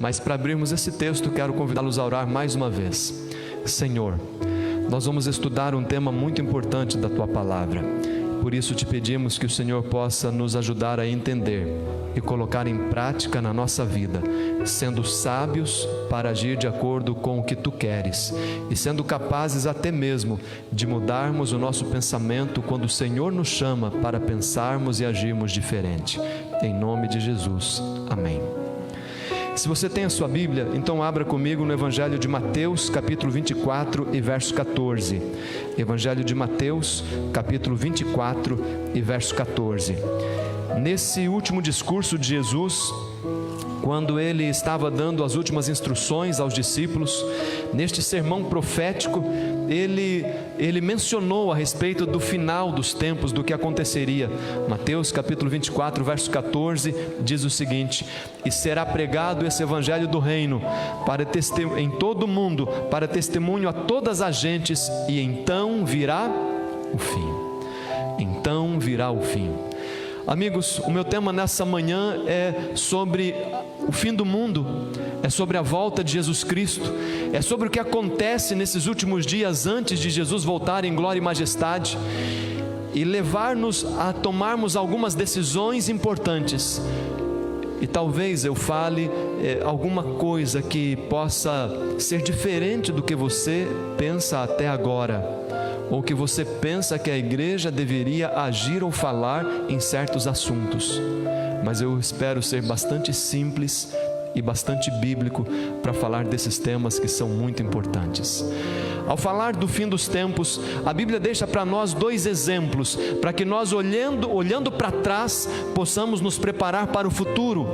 Mas para abrirmos esse texto, quero convidá-los a orar mais uma vez. Senhor, nós vamos estudar um tema muito importante da Tua Palavra. Por isso te pedimos que o Senhor possa nos ajudar a entender e colocar em prática na nossa vida, sendo sábios para agir de acordo com o que Tu queres e sendo capazes até mesmo de mudarmos o nosso pensamento quando o Senhor nos chama para pensarmos e agirmos diferente. Em nome de Jesus. Amém. Se você tem a sua Bíblia, então abra comigo no Evangelho de Mateus, capítulo 24 e verso 14. Evangelho de Mateus, capítulo 24 e verso 14. Nesse último discurso de Jesus, quando ele estava dando as últimas instruções aos discípulos, neste sermão profético, ele mencionou a respeito do final dos tempos, do que aconteceria. Mateus capítulo 24, verso 14, diz o seguinte: e será pregado esse evangelho do reino em todo o mundo, para testemunho a todas as gentes, e então virá o fim. Então virá o fim. Amigos, o meu tema nessa manhã é sobre o fim do mundo, é sobre a volta de Jesus Cristo, é sobre o que acontece nesses últimos dias antes de Jesus voltar em glória e majestade e levar-nos a tomarmos algumas decisões importantes. E talvez eu fale alguma coisa que possa ser diferente do que você pensa até agora, ou que você pensa que a igreja deveria agir ou falar em certos assuntos. Mas eu espero ser bastante simples e bastante bíblico para falar desses temas que são muito importantes. Ao falar do fim dos tempos, a Bíblia deixa para nós dois exemplos, para que nós olhando para trás, possamos nos preparar para o futuro.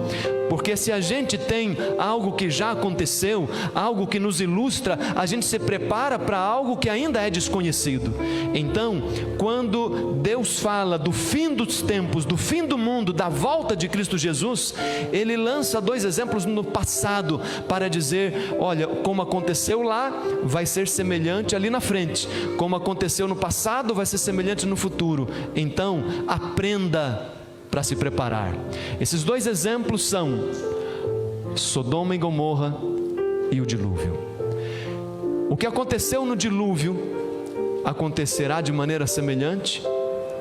Porque se a gente tem algo que já aconteceu, algo que nos ilustra, a gente se prepara para algo que ainda é desconhecido. Então, quando Deus fala do fim dos tempos, do fim do mundo, da volta de Cristo Jesus, Ele lança dois exemplos no passado para dizer: olha, como aconteceu lá, vai ser semelhante ali na frente. Como aconteceu no passado, vai ser semelhante no futuro. Então, aprenda para se preparar. Esses dois exemplos são Sodoma e Gomorra e o dilúvio. O que aconteceu no dilúvio acontecerá de maneira semelhante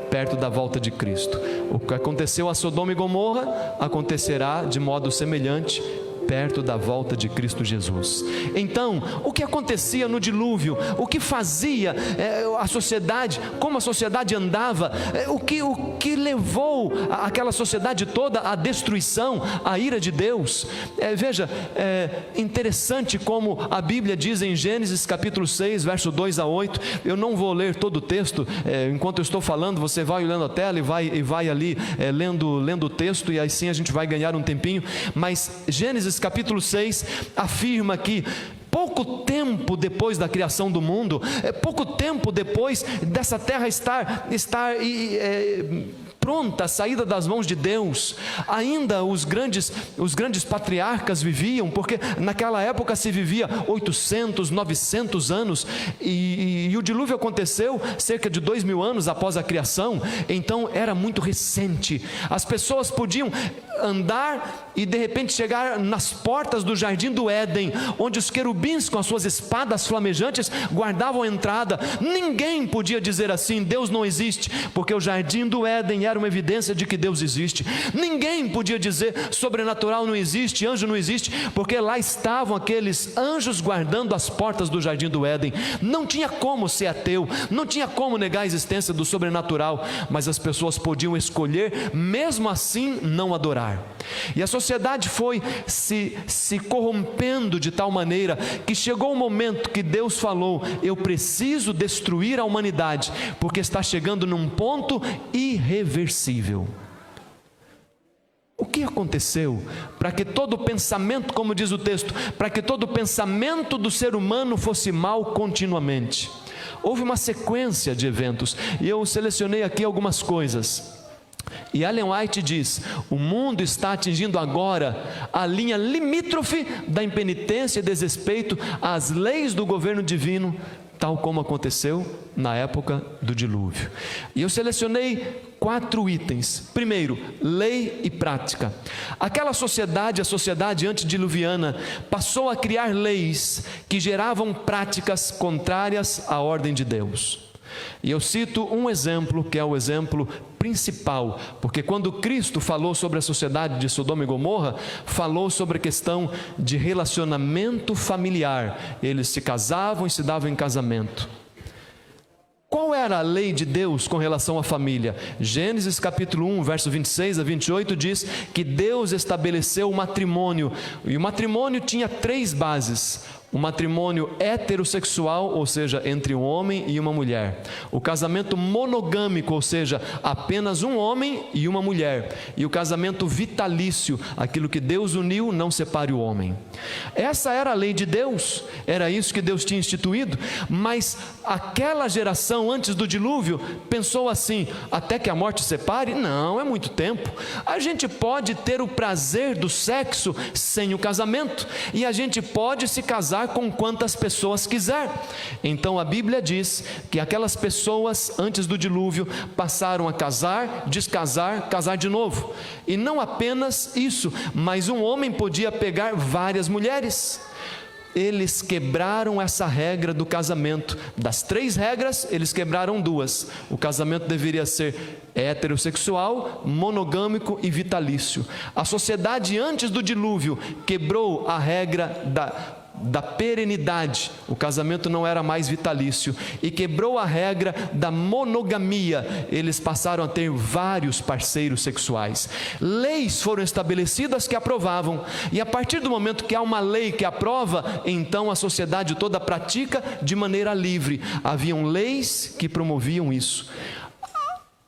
perto da volta de Cristo. O que aconteceu a Sodoma e Gomorra acontecerá de modo semelhante perto da volta de Cristo Jesus. Então, o que acontecia no dilúvio? O que fazia a sociedade? Como a sociedade andava? O que levou aquela sociedade toda à destruição, à ira de Deus? Veja, é interessante como a Bíblia diz em Gênesis capítulo 6, verso 2 a 8. Eu não vou ler todo o texto, enquanto eu estou falando, você vai olhando a tela e vai ali lendo o texto, e assim a gente vai ganhar um tempinho. Mas Gênesis capítulo 6 afirma que pouco tempo depois da criação do mundo, pouco tempo depois dessa terra estar pronta à saída das mãos de Deus, ainda os grandes patriarcas viviam, porque naquela época se vivia 800, 900 anos, e o dilúvio aconteceu cerca de 2000 anos após a criação. Então era muito recente. As pessoas podiam andar e de repente chegar nas portas do jardim do Éden, onde os querubins com as suas espadas flamejantes guardavam a entrada. Ninguém podia dizer assim: Deus não existe, porque o jardim do Éden era uma evidência de que Deus existe. Ninguém podia dizer sobrenatural não existe, anjo não existe, porque lá estavam aqueles anjos guardando as portas do jardim do Éden. Não tinha como ser ateu, não tinha como negar a existência do sobrenatural, mas as pessoas podiam escolher mesmo assim não adorar. E a sociedade foi se corrompendo de tal maneira que chegou um momento que Deus falou: eu preciso destruir a humanidade, porque está chegando num ponto irreversível. O que aconteceu para que todo pensamento, como diz o texto, para que todo pensamento do ser humano fosse mal continuamente? Houve uma sequência de eventos, e eu selecionei aqui algumas coisas. E Ellen White diz: o mundo está atingindo agora a linha limítrofe da impenitência e desrespeito às leis do governo divino, tal como aconteceu na época do dilúvio. E eu selecionei 4 itens. Primeiro, lei e prática. Aquela sociedade, a sociedade antediluviana, passou a criar leis que geravam práticas contrárias à ordem de Deus. E eu cito um exemplo, que é o exemplo principal, porque quando Cristo falou sobre a sociedade de Sodoma e Gomorra, falou sobre a questão de relacionamento familiar. Eles se casavam e se davam em casamento. Qual era a lei de Deus com relação à família? Gênesis capítulo 1, verso 26 a 28 diz que Deus estabeleceu o matrimônio, e o matrimônio tinha 3 bases. O matrimônio heterossexual, ou seja, entre um homem e uma mulher. O casamento monogâmico, ou seja, apenas um homem e uma mulher. E o casamento vitalício, aquilo que Deus uniu, não separe o homem. Essa era a lei de Deus, era isso que Deus tinha instituído, mas aquela geração antes do dilúvio pensou assim: até que a morte separe? Não, é muito tempo. A gente pode ter o prazer do sexo sem o casamento, e a gente pode se casar com quantas pessoas quiser. Então a Bíblia diz que aquelas pessoas antes do dilúvio passaram a casar, descasar, casar de novo. E não apenas isso, mas um homem podia pegar várias mulheres. Eles quebraram essa regra do casamento. Das 3 regras, eles quebraram 2. O casamento deveria ser heterossexual, monogâmico e vitalício. A sociedade antes do dilúvio quebrou a regra da perenidade. O casamento não era mais vitalício, e quebrou a regra da monogamia. Eles passaram a ter vários parceiros sexuais. Leis foram estabelecidas que aprovavam, e a partir do momento que há uma lei que aprova, então a sociedade toda pratica de maneira livre. Haviam leis que promoviam isso.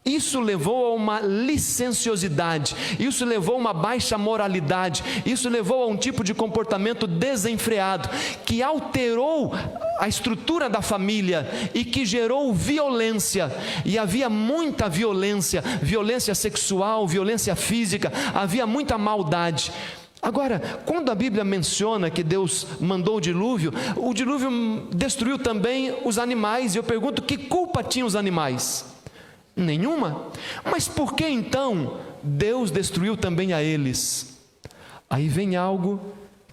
Isso levou a uma licenciosidade, isso levou a uma baixa moralidade, isso levou a um tipo de comportamento desenfreado, que alterou a estrutura da família e que gerou violência. E havia muita violência, violência sexual, violência física, havia muita maldade. Agora, quando a Bíblia menciona que Deus mandou o dilúvio destruiu também os animais, e eu pergunto: que culpa tinham os animais? Nenhuma. Mas por que então Deus destruiu também a eles? Aí vem algo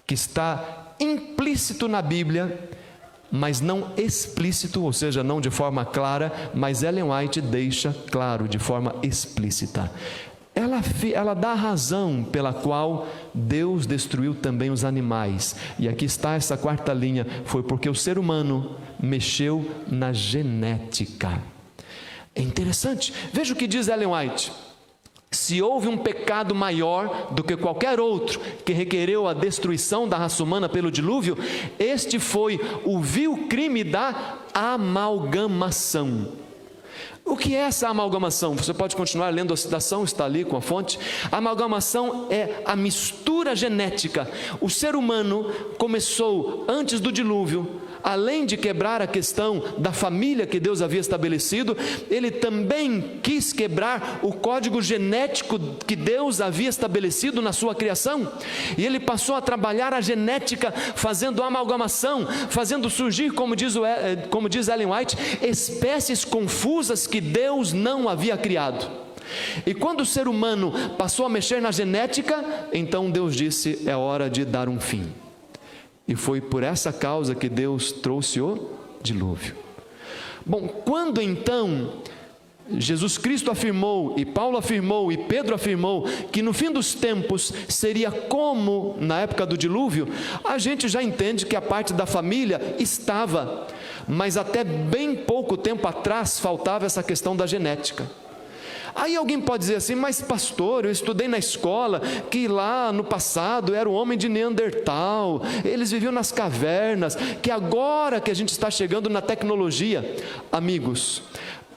que está implícito na Bíblia, mas não explícito, ou seja, não de forma clara, mas Ellen White deixa claro de forma explícita. Ela dá a razão pela qual Deus destruiu também os animais. E aqui está essa 4ª linha: foi porque o ser humano mexeu na genética. É interessante, veja o que diz Ellen White: se houve um pecado maior do que qualquer outro que requereu a destruição da raça humana pelo dilúvio, este foi o vil crime da amalgamação. O que é essa amalgamação? Você pode continuar lendo a citação, está ali com a fonte. A amalgamação é a mistura genética. O ser humano começou antes do dilúvio, além de quebrar a questão da família que Deus havia estabelecido, ele também quis quebrar o código genético que Deus havia estabelecido na sua criação. E ele passou a trabalhar a genética, fazendo amalgamação, fazendo surgir, como diz Ellen White, espécies confusas que Deus não havia criado. E quando o ser humano passou a mexer na genética, então Deus disse: é hora de dar um fim. E foi por essa causa que Deus trouxe o dilúvio. Bom, quando então Jesus Cristo afirmou, e Paulo afirmou, e Pedro afirmou, que no fim dos tempos seria como na época do dilúvio, a gente já entende que a parte da família estava, mas até bem pouco tempo atrás faltava essa questão da genética. Aí alguém pode dizer assim: mas pastor, eu estudei na escola que lá no passado era o homem de Neandertal, eles viviam nas cavernas, que agora que a gente está chegando na tecnologia. Amigos,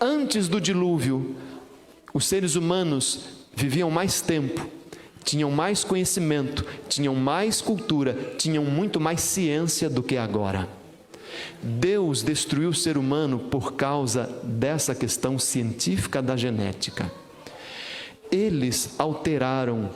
antes do dilúvio, os seres humanos viviam mais tempo, tinham mais conhecimento, tinham mais cultura, tinham muito mais ciência do que agora. Deus destruiu o ser humano por causa dessa questão científica da genética. Eles alteraram,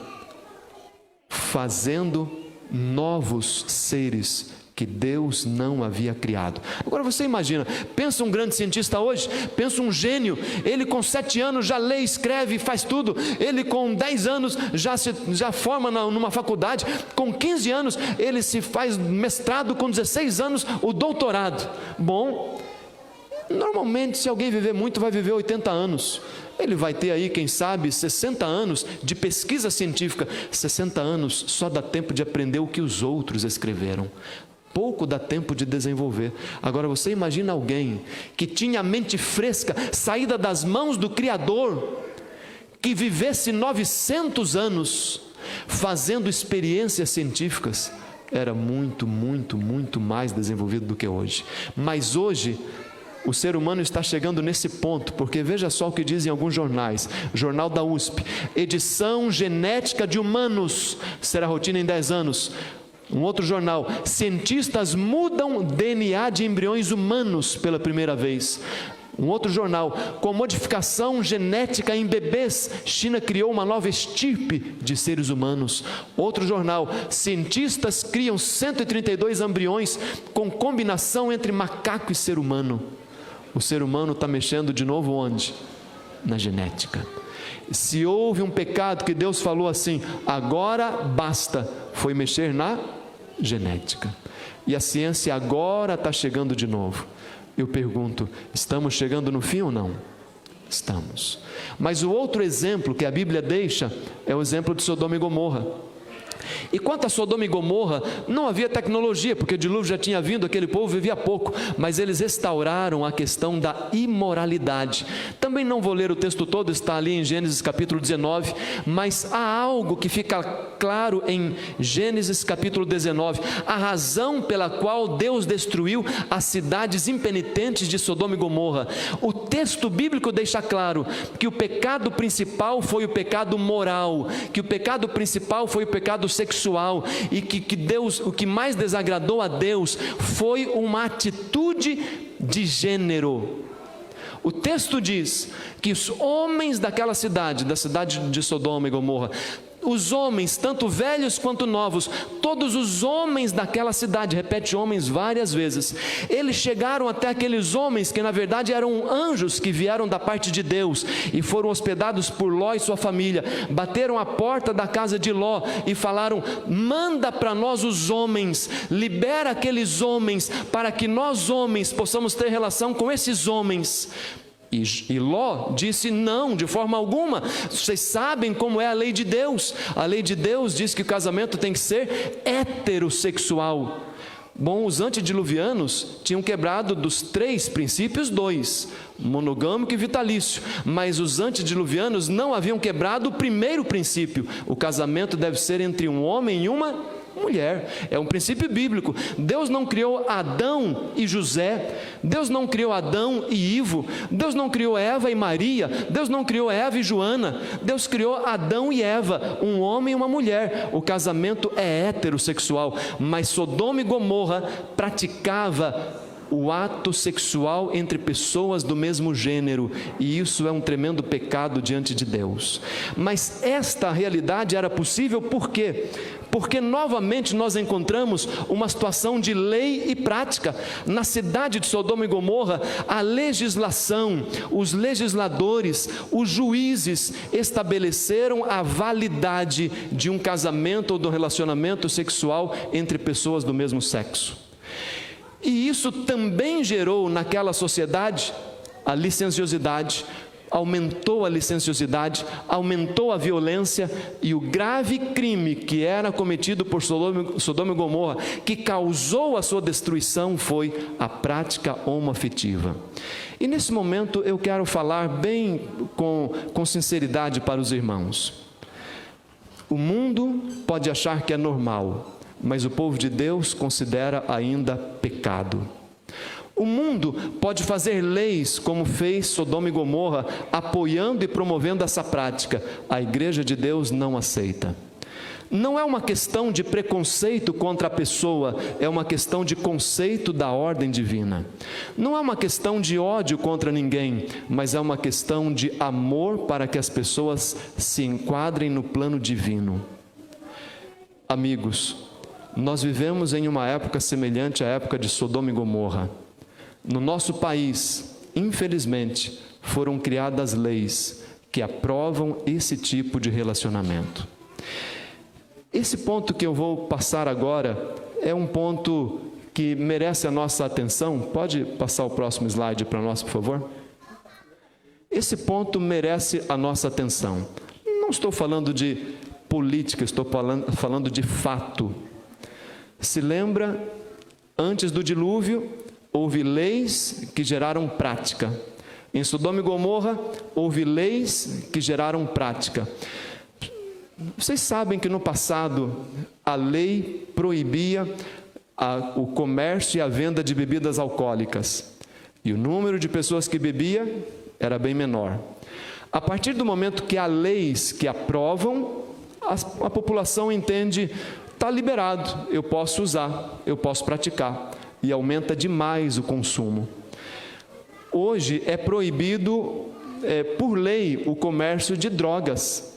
fazendo novos seres que Deus não havia criado. Agora você imagina, pensa um grande cientista hoje, pensa um gênio, ele com 7 anos já lê, escreve, faz tudo, ele com 10 anos já forma numa faculdade, com 15 anos ele se faz mestrado, com 16 anos o doutorado. Bom, normalmente se alguém viver muito vai viver 80 anos, ele vai ter aí, quem sabe, 60 anos de pesquisa científica. 60 anos só dá tempo de aprender o que os outros escreveram, pouco dá tempo de desenvolver. Agora você imagina alguém que tinha a mente fresca, saída das mãos do Criador, que vivesse 900 anos fazendo experiências científicas. Era muito, muito, muito mais desenvolvido do que hoje. Mas hoje o ser humano está chegando nesse ponto, porque veja só o que dizem alguns jornais. Jornal da USP: edição genética de humanos será rotina em 10 anos. Um outro jornal: cientistas mudam DNA de embriões humanos pela primeira vez. Um outro jornal: com modificação genética em bebês, China criou uma nova estirpe de seres humanos. Outro jornal: cientistas criam 132 embriões com combinação entre macaco e ser humano. O ser humano está mexendo de novo onde? Na genética. Se houve um pecado que Deus falou assim, agora basta, foi mexer na genética. E a ciência agora está chegando de novo. Eu pergunto, estamos chegando no fim ou não? Estamos. Mas o outro exemplo que a Bíblia deixa é o exemplo de Sodoma e Gomorra. E quanto a Sodoma e Gomorra, não havia tecnologia, porque o dilúvio já tinha vindo, aquele povo vivia pouco, mas eles restauraram a questão da imoralidade. Também não vou ler o texto todo, está ali em Gênesis capítulo 19, mas há algo que fica claro em Gênesis capítulo 19, a razão pela qual Deus destruiu as cidades impenitentes de Sodoma e Gomorra. O texto bíblico deixa claro que o pecado principal foi o pecado moral, que o pecado principal foi o pecado sexual, e que Deus, o que mais desagradou a Deus foi uma atitude de gênero. O texto diz que os homens daquela cidade, da cidade de Sodoma e Gomorra, os homens, tanto velhos quanto novos, todos os homens daquela cidade, repete homens várias vezes, eles chegaram até aqueles homens que na verdade eram anjos que vieram da parte de Deus e foram hospedados por Ló e sua família, bateram a porta da casa de Ló e falaram: manda para nós os homens, libera aqueles homens para que nós homens possamos ter relação com esses homens. E Ló disse: não, de forma alguma, vocês sabem como é a lei de Deus. A lei de Deus diz que o casamento tem que ser heterossexual. Bom, os antediluvianos tinham quebrado dos 3 princípios 2, monogâmico e vitalício, mas os antediluvianos não haviam quebrado o primeiro princípio: o casamento deve ser entre um homem e uma mulher. É um princípio bíblico. Deus não criou Adão e José, Deus não criou Adão e Ivo, Deus não criou Eva e Maria, Deus não criou Eva e Joana, Deus criou Adão e Eva, um homem e uma mulher. O casamento é heterossexual, mas Sodoma e Gomorra praticava o ato sexual entre pessoas do mesmo gênero, e isso é um tremendo pecado diante de Deus. Mas esta realidade era possível por quê? Porque novamente nós encontramos uma situação de lei e prática. Na cidade de Sodoma e Gomorra, a legislação, os legisladores, os juízes estabeleceram a validade de um casamento ou de um relacionamento sexual entre pessoas do mesmo sexo. E isso também gerou naquela sociedade a licenciosidade, aumentou a licenciosidade, aumentou a violência, e o grave crime que era cometido por Sodoma e Gomorra, que causou a sua destruição, foi a prática homoafetiva. E nesse momento eu quero falar bem com sinceridade para os irmãos. O mundo pode achar que é normal, mas o povo de Deus considera ainda pecado. O mundo pode fazer leis como fez Sodoma e Gomorra, apoiando e promovendo essa prática. A igreja de Deus não aceita. Não é uma questão de preconceito contra a pessoa, é uma questão de conceito da ordem divina. Não é uma questão de ódio contra ninguém, mas é uma questão de amor para que as pessoas se enquadrem no plano divino. Amigos, Nós vivemos em uma época semelhante à época de Sodoma e Gomorra. No nosso país, infelizmente, foram criadas leis que aprovam esse tipo de relacionamento. Esse ponto que eu vou passar agora é um ponto que merece a nossa atenção. Pode passar o próximo slide para nós, por favor? Esse ponto merece a nossa atenção. Não estou falando de política, estou falando de fato. Se lembra, antes do dilúvio, houve leis que geraram prática. Em Sodoma e Gomorra, houve leis que geraram prática. Vocês sabem que no passado, a lei proibia o comércio e a venda de bebidas alcoólicas. E o número de pessoas que bebia era bem menor. A partir do momento que há leis que aprovam, a população entende, está liberado, eu posso usar, eu posso praticar. E aumenta demais o consumo. Hoje é proibido, por lei, o comércio de drogas.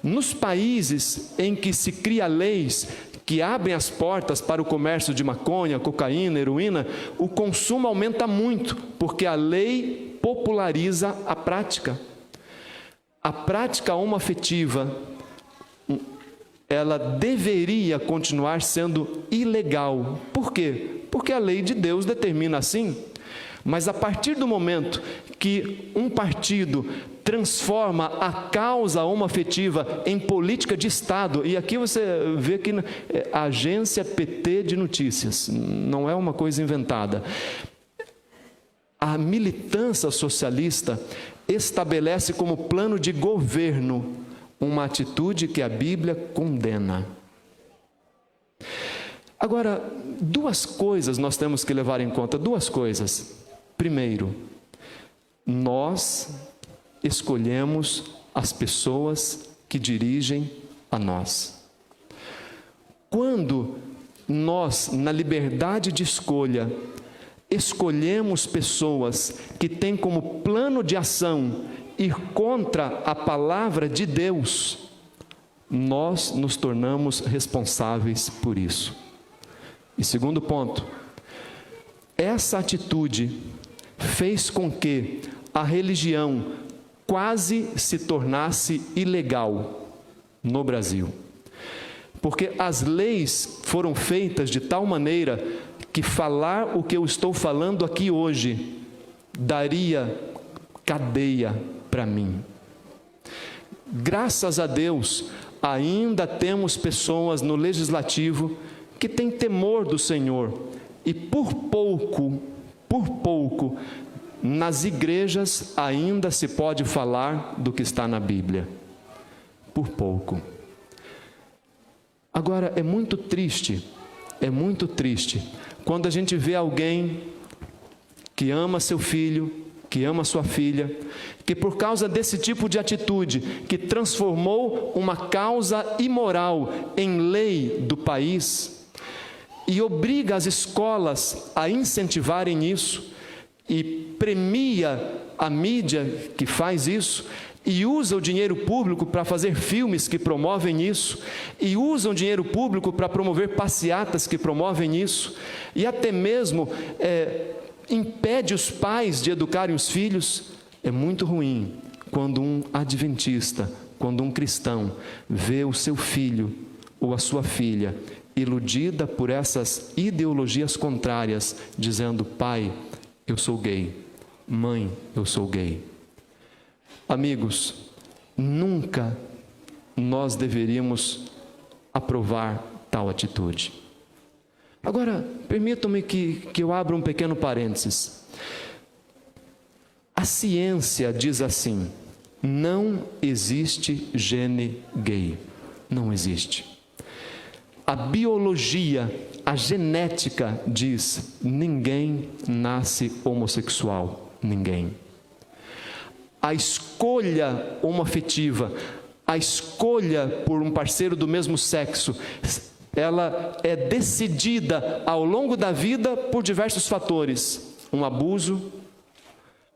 Nos países em que se cria leis que abrem as portas para o comércio de maconha, cocaína, heroína, o consumo aumenta muito, porque a lei populariza a prática. A prática homoafetiva, ela deveria continuar sendo ilegal. Por quê? Porque a lei de Deus determina assim. Mas a partir do momento que um partido transforma a causa homoafetiva em política de Estado, e aqui você vê que a agência PT de notícias, não é uma coisa inventada. A militância socialista estabelece como plano de governo uma atitude que a Bíblia condena. Agora, duas coisas nós temos que levar em conta, duas coisas. Primeiro, nós escolhemos as pessoas que dirigem a nós. Quando nós, na liberdade de escolha, escolhemos pessoas que têm como plano de ação ir contra a palavra de Deus, nós nos tornamos responsáveis por isso. E segundo ponto, essa atitude fez com que a religião quase se tornasse ilegal no Brasil. Porque as leis foram feitas de tal maneira que falar o que eu estou falando aqui hoje daria cadeia para mim. Graças a Deus, ainda temos pessoas no legislativo que têm temor do Senhor. E por pouco, nas igrejas ainda se pode falar do que está na Bíblia. Por pouco. Agora, é muito triste, quando a gente vê alguém que ama seu filho, que ama sua filha, que por causa desse tipo de atitude, que transformou uma causa imoral em lei do país, e obriga as escolas a incentivarem isso, e premia a mídia que faz isso, e usa o dinheiro público para fazer filmes que promovem isso, e usa o dinheiro público para promover passeatas que promovem isso, e até mesmo impede os pais de educarem os filhos. É muito ruim quando um adventista, quando um cristão vê o seu filho ou a sua filha iludida por essas ideologias contrárias, dizendo: pai, eu sou gay, mãe, eu sou gay. Amigos, nunca nós deveríamos aprovar tal atitude. Agora, permitam-me que eu abra um pequeno parênteses. A ciência diz assim: não existe gene gay. Não existe. A biologia, a genética diz: ninguém nasce homossexual. Ninguém. A escolha homoafetiva, a escolha por um parceiro do mesmo sexo, ela é decidida ao longo da vida por diversos fatores. Um abuso,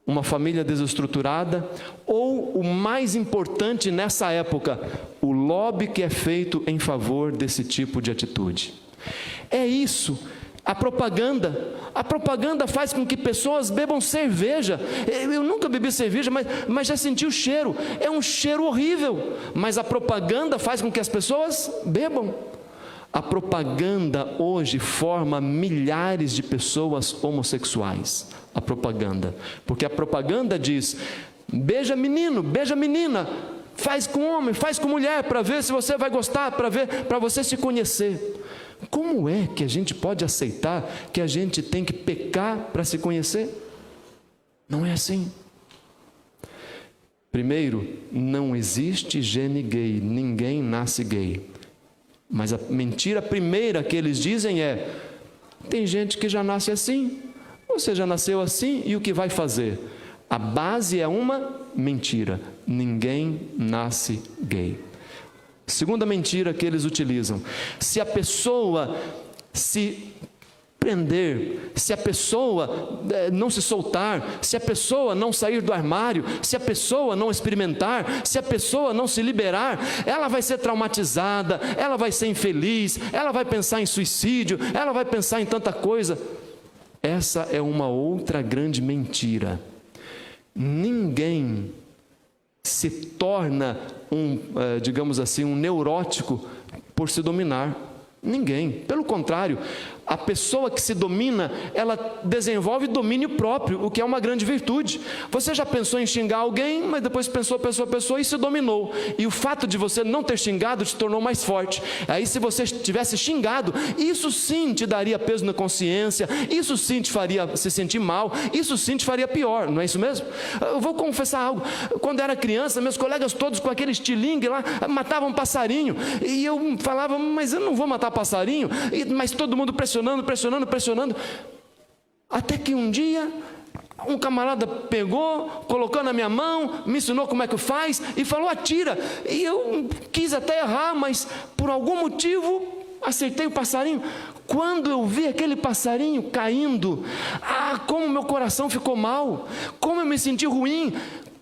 uma família desestruturada, ou o mais importante nessa época, o lobby que é feito em favor desse tipo de atitude. É isso. A propaganda faz com que pessoas bebam cerveja. Eu nunca bebi cerveja, mas já senti o cheiro. É um cheiro horrível, mas a propaganda faz com que as pessoas bebam. A propaganda hoje forma milhares de pessoas homossexuais. A propaganda, porque a propaganda diz: beija menino, beija menina, faz com homem, faz com mulher, para ver se você vai gostar, para você se conhecer. Como é que a gente pode aceitar que a gente tem que pecar para se conhecer? Não é assim. Primeiro, não existe gene gay, ninguém nasce gay. Mas a mentira primeira que eles dizem é: tem gente que já nasce assim, você já nasceu assim, e o que vai fazer? A base é uma mentira: ninguém nasce gay. Segunda mentira que eles utilizam: se a pessoa se prender, se a pessoa não se soltar, se a pessoa não sair do armário, se a pessoa não experimentar, se a pessoa não se liberar, ela vai ser traumatizada, ela vai ser infeliz, ela vai pensar em suicídio, ela vai pensar em tanta coisa. Essa é uma outra grande mentira. Ninguém se torna digamos assim, um neurótico por se dominar. Ninguém. Pelo contrário, a pessoa que se domina, ela desenvolve domínio próprio, o que é uma grande virtude. Você já pensou em xingar alguém, mas depois pensou e se dominou. E o fato de você não ter xingado te tornou mais forte. Aí, se você tivesse xingado, isso sim te daria peso na consciência, isso sim te faria se sentir mal, isso sim te faria pior, não é isso mesmo? Eu vou confessar algo. Quando era criança, meus colegas todos com aquele estilingue lá, matavam um passarinho. E eu falava: mas eu não vou matar passarinho. Mas todo mundo pressionando. Até que um dia, um camarada pegou, colocou na minha mão, me ensinou como é que faz e falou: atira. E eu quis até errar, mas por algum motivo acertei o passarinho. Quando eu vi aquele passarinho caindo, como meu coração ficou mal, como eu me senti ruim,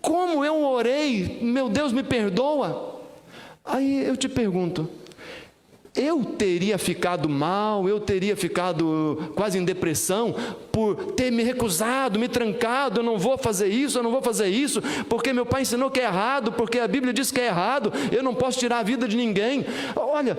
como eu orei: meu Deus, me perdoa. Aí eu te pergunto, eu teria ficado mal, eu teria ficado quase em depressão por ter me recusado, me trancado: eu não vou fazer isso, porque meu pai ensinou que é errado, porque a Bíblia diz que é errado, eu não posso tirar a vida de ninguém. Olha,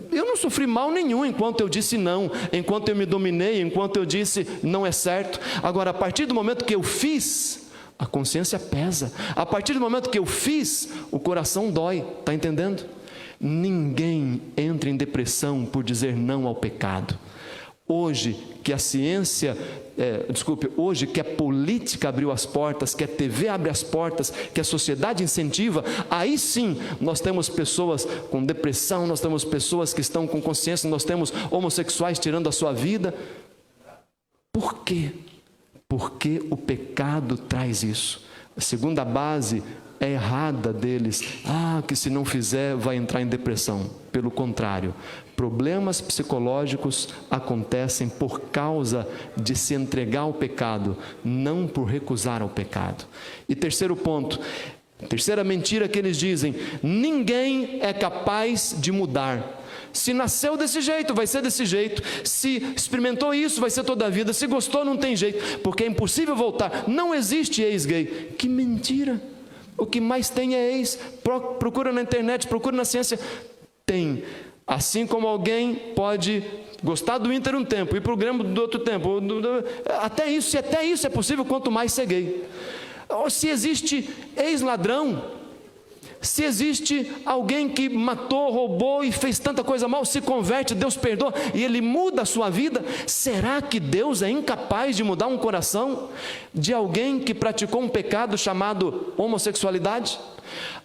eu não sofri mal nenhum enquanto eu disse não, enquanto eu me dominei, enquanto eu disse não é certo. Agora, a partir do momento que eu fiz, a consciência pesa. A partir do momento que eu fiz, o coração dói, está entendendo? Ninguém entra em depressão por dizer não ao pecado. Hoje que a ciência, hoje que a política abriu as portas, que a TV abre as portas, que a sociedade incentiva, aí sim nós temos pessoas com depressão, nós temos pessoas que estão com consciência, nós temos homossexuais tirando a sua vida. Por quê? Porque o pecado traz isso. A segunda base é errada deles: que se não fizer vai entrar em depressão. Pelo contrário, problemas psicológicos acontecem por causa de se entregar ao pecado, não por recusar ao pecado. E terceiro ponto, terceira mentira que eles dizem: ninguém é capaz de mudar. Se nasceu desse jeito, vai ser desse jeito. Se experimentou isso, vai ser toda a vida. Se gostou, não tem jeito, porque é impossível voltar. Não existe ex-gay. Que mentira! O que mais tem é ex. Procura na internet, procura na ciência. Tem. Assim como alguém pode gostar do Inter um tempo, ir para o Grêmio do outro tempo. Até isso é possível, quanto mais ser gay. Ou se existe ex-ladrão, se existe alguém que matou, roubou e fez tanta coisa mal, se converte, Deus perdoa e ele muda a sua vida, será que Deus é incapaz de mudar um coração de alguém que praticou um pecado chamado homossexualidade?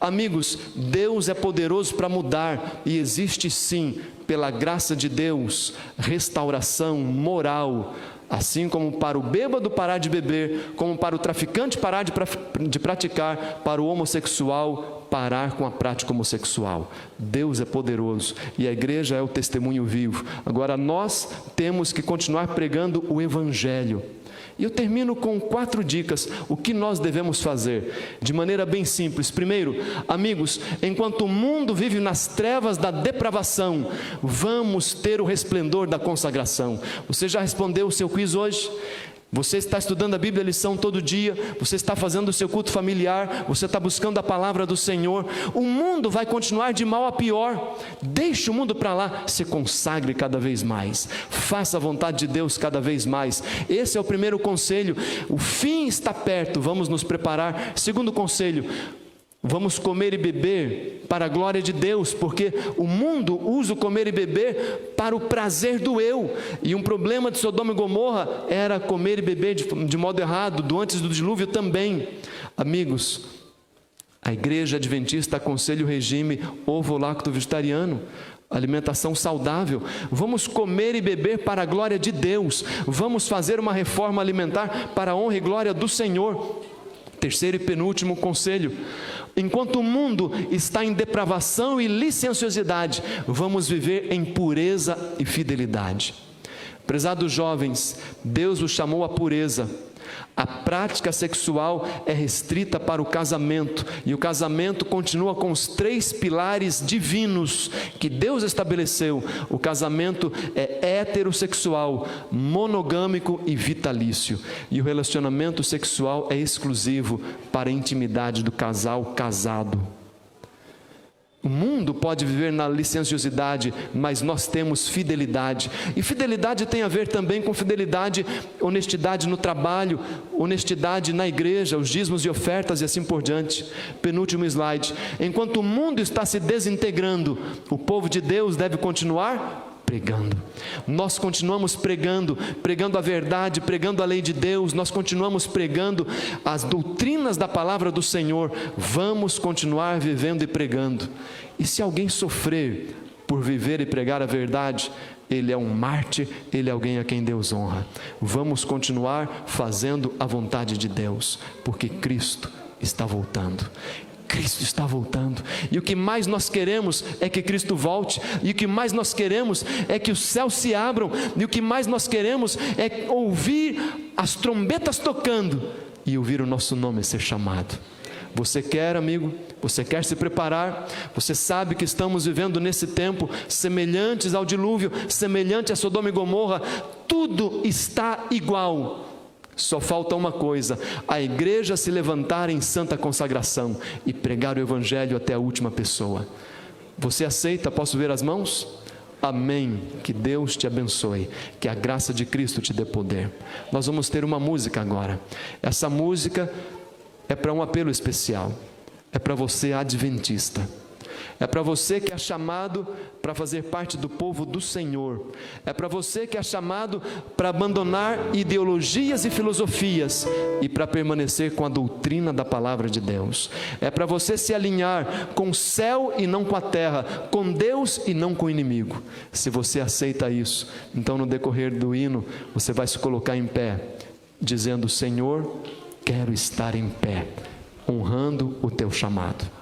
Amigos, Deus é poderoso para mudar, e existe sim, pela graça de Deus, restauração moral, assim como para o bêbado parar de beber, como para o traficante parar de praticar, para o homossexual parar com a prática homossexual. Deus é poderoso e a igreja é o testemunho vivo. Agora nós temos que continuar pregando o Evangelho. E eu termino com 4 dicas, o que nós devemos fazer, de maneira bem simples. Primeiro, amigos, enquanto o mundo vive nas trevas da depravação, vamos ter o resplendor da consagração. Você já respondeu o seu quiz hoje? Você está estudando a Bíblia, a lição todo dia, você está fazendo o seu culto familiar, você está buscando a palavra do Senhor. O mundo vai continuar de mal a pior. Deixe o mundo para lá, se consagre cada vez mais, faça a vontade de Deus cada vez mais. Esse é o primeiro conselho. O fim está perto, vamos nos preparar. Segundo conselho, vamos comer e beber para a glória de Deus, porque o mundo usa o comer e beber para o prazer do eu, e um problema de Sodoma e Gomorra era comer e beber de modo errado, antes do dilúvio também. Amigos, a Igreja Adventista aconselha o regime ovo-lacto-vegetariano, alimentação saudável. Vamos comer e beber para a glória de Deus, vamos fazer uma reforma alimentar para a honra e glória do Senhor. Terceiro e penúltimo conselho: enquanto o mundo está em depravação e licenciosidade, vamos viver em pureza e fidelidade. Prezados jovens, Deus os chamou à pureza. A prática sexual é restrita para o casamento, e o casamento continua com os 3 pilares divinos que Deus estabeleceu. O casamento é heterossexual, monogâmico e vitalício, e o relacionamento sexual é exclusivo para a intimidade do casal casado. O mundo pode viver na licenciosidade, mas nós temos fidelidade. E fidelidade tem a ver também com fidelidade, honestidade no trabalho, honestidade na igreja, os dízimos e ofertas e assim por diante. Penúltimo slide. Enquanto o mundo está se desintegrando, o povo de Deus deve continuar pregando. Nós continuamos pregando a verdade, pregando a lei de Deus, nós continuamos pregando as doutrinas da palavra do Senhor. Vamos continuar vivendo e pregando. E se alguém sofrer por viver e pregar a verdade, ele é um mártir, ele é alguém a quem Deus honra. Vamos continuar fazendo a vontade de Deus, porque Cristo está voltando. Cristo está voltando, e o que mais nós queremos é que Cristo volte, e o que mais nós queremos é que os céus se abram, e o que mais nós queremos é ouvir as trombetas tocando, e ouvir o nosso nome ser chamado. Você quer, amigo? Você quer se preparar? Você sabe que estamos vivendo nesse tempo semelhantes ao dilúvio, semelhante a Sodoma e Gomorra, tudo está igual. Só falta uma coisa: a igreja se levantar em santa consagração e pregar o evangelho até a última pessoa. Você aceita? Posso ver as mãos? Amém. Que Deus te abençoe, que a graça de Cristo te dê poder. Nós vamos ter uma música agora. Essa música é para um apelo especial, é para você adventista. É para você que é chamado para fazer parte do povo do Senhor. É para você que é chamado para abandonar ideologias e filosofias e para permanecer com a doutrina da palavra de Deus. É para você se alinhar com o céu e não com a terra, com Deus e não com o inimigo. Se você aceita isso, então no decorrer do hino você vai se colocar em pé, dizendo: Senhor, quero estar em pé, honrando o teu chamado.